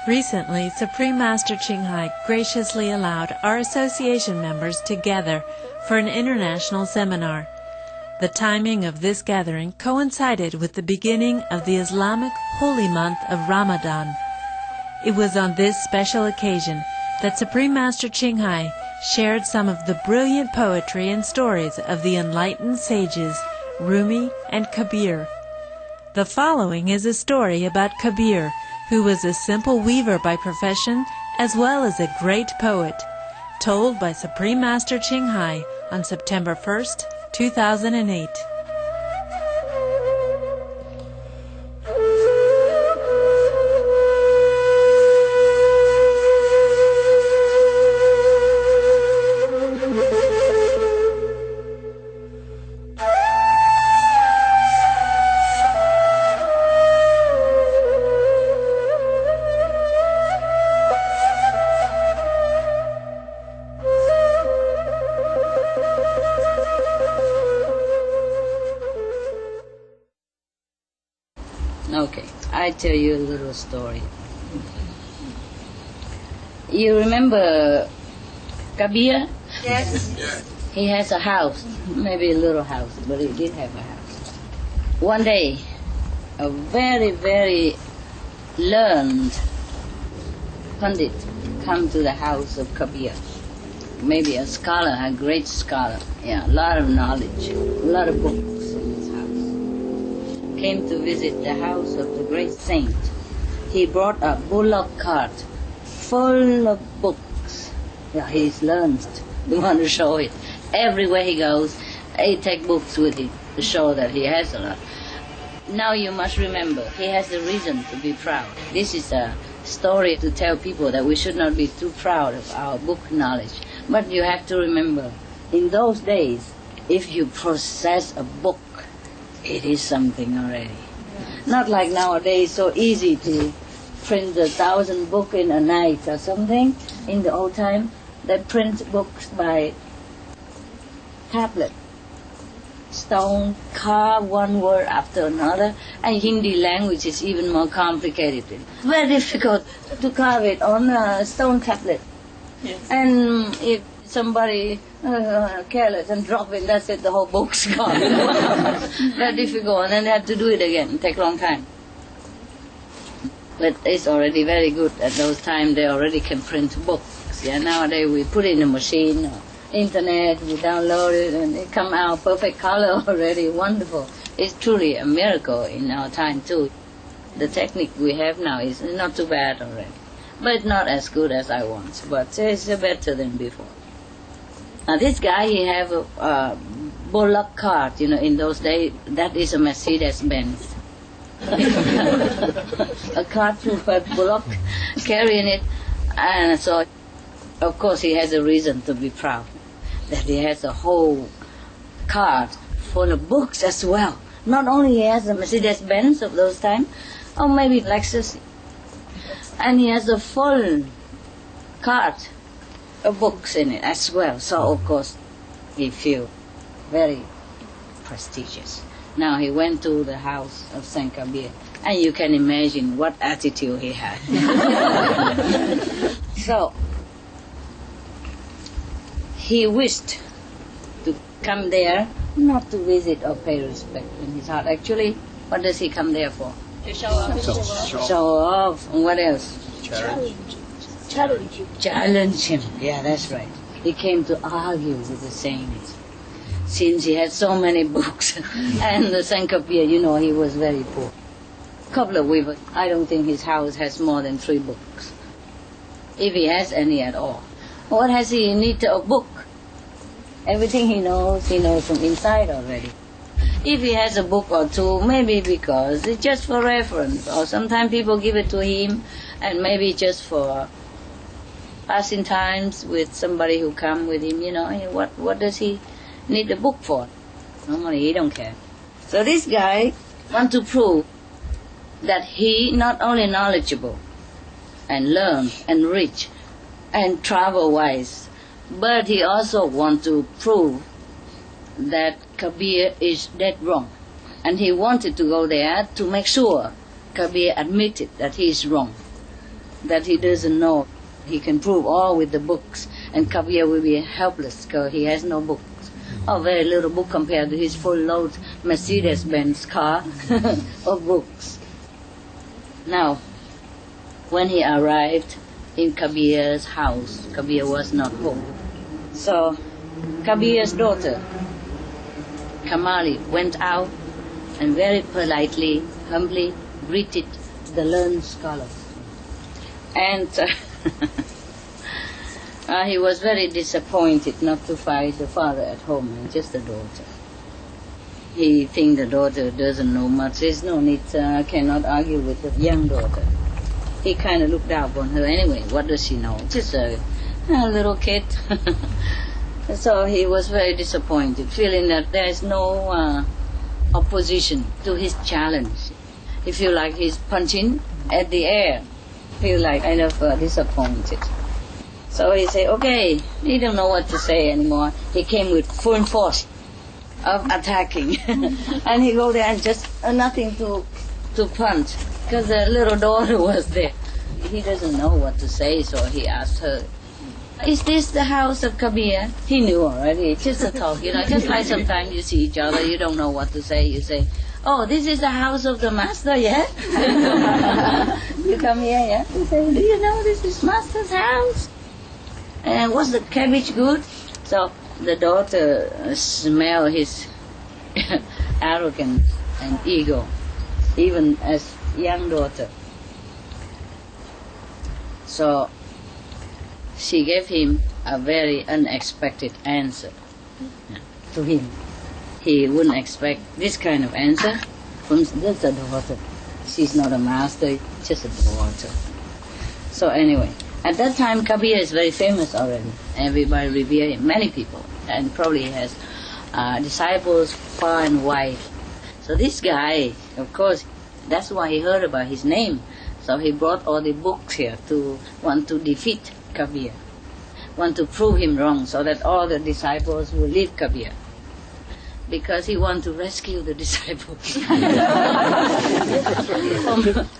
Recently, Supreme Master Qinghai graciously allowed our association members to gather for an international seminar. The timing of this gathering coincided with the beginning of the Islamic holy month of Ramadan. It was on this special occasion that Supreme Master Qinghai shared some of the brilliant poetry and stories of the enlightened sages Rumi and Kabir. The following is a story about Kabir, who was a simple weaver by profession as well as a great poet, told by Supreme Master Qinghai on September 1st, 2008. Okay, I tell you a little story. You remember Kabir? Yes. He has a house, maybe a little house, but he did have a house. One day, a very, very learned Pandit come to the house of Kabir. Maybe a scholar, a great scholar. Yeah, a lot of knowledge, a lot of books in his house. Came to visit the house of the great saint. He brought a bullock cart full of books. Yeah, he's learned. We want to show it. Everywhere he goes, he takes books with him to show that he has a lot. Now you must remember, he has a reason to be proud. This is a story to tell people that we should not be too proud of our book knowledge. But you have to remember, in those days, if you possess a book, it is something already. Not like nowadays, so easy to print 1,000 books in a night or something. In the old time, they print books by tablet, stone, carve one word after another, and Hindi language is even more complicated. Very difficult to carve it on a stone tablet. Yes. And if somebody careless and drop it, that's it, the whole book's gone. Very difficult, and then they have to do it again. It takes a long time. But it's already very good. At those times, they already can print books. Yeah, nowadays we put it in a machine or internet, we download it, and it come out perfect color already. Wonderful. It's truly a miracle in our time too. The technique we have now is not too bad already, but it's not as good as I want. But it's better than before. Now this guy, he have a bullock cart. You know, in those days, that is a Mercedes-Benz. A cart with a bullock carrying it, and so of course he has a reason to be proud that he has a whole cart full of books as well. Not only he has a Mercedes-Benz of those times, or maybe Lexus, and he has a full cart of books in it as well. So of course he feels very prestigious. Now he went to the house of Saint Kabir, and you can imagine what attitude he had. So he wished to come there, not to visit or pay respect in his heart. Actually, what does he come there for? To show off. Show off. And what else? Challenge. Challenge him. Yeah, that's right. He came to argue with the saints. Since he had so many books, and the Saint Kabir, you know, he was very poor. Couple of weavers. I don't think his house has more than 3 books, if he has any at all. What has he need a book? Everything he knows from inside already. If he has a book or two, maybe because it's just for reference, or sometimes people give it to him, and maybe just for passing times with somebody who come with him. You know, what does he need a book for? Normally he don't care. So this guy want to prove that he not only knowledgeable and learned and rich and travel wise, but he also want to prove that Kabir is dead wrong. And he wanted to go there to make sure Kabir admitted that he is wrong. that he doesn't know. He can prove all with the books, and Kabir will be helpless because he has no books. Oh, very little book compared to his full load Mercedes-Benz car of books. Now, when he arrived in Kabir's house, Kabir was not home. So, Kabir's daughter, Kamali, went out and very politely, humbly greeted the learned scholar. And he was very disappointed not to find the father at home and just the daughter. He thinks the daughter doesn't know much. There's no need, cannot argue with the young daughter. He kind of looked down on her anyway. What does she know? Just a little kid. So he was very disappointed, feeling that there is no opposition to his challenge. He feels like he's punching at the air. Feel like kind of disappointed. So he said, okay, he don't know what to say anymore. He came with full force of attacking. And he go there and just nothing to punch, because the little daughter was there. He doesn't know what to say, so he asked her, is this the house of Kabir? He knew already, just a talk, just like sometimes you see each other, you don't know what to say, you say, oh, this is the house of the master, yeah? You come here, yeah? You say, do you know this is master's house? And was the cabbage good? So the daughter smelled his arrogance and ego, even as young daughter. So she gave him a very unexpected answer to him. He wouldn't expect this kind of answer from just a daughter. She's not a master, just a daughter. So anyway, at that time Kabir is very famous already. Everybody revere him, many people, and probably has disciples far and wide. So this guy, of course, that's why he heard about his name. So he brought all the books here to want to defeat Kabir, want to prove him wrong, so that all the disciples will leave Kabir, because he want to rescue the disciples from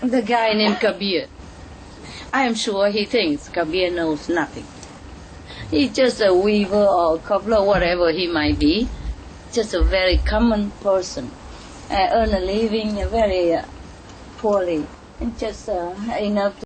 the guy named Kabir. I am sure he thinks Kabir knows nothing. He's just a weaver or cobbler, whatever he might be, just a very common person, earn a living very poorly, and just enough to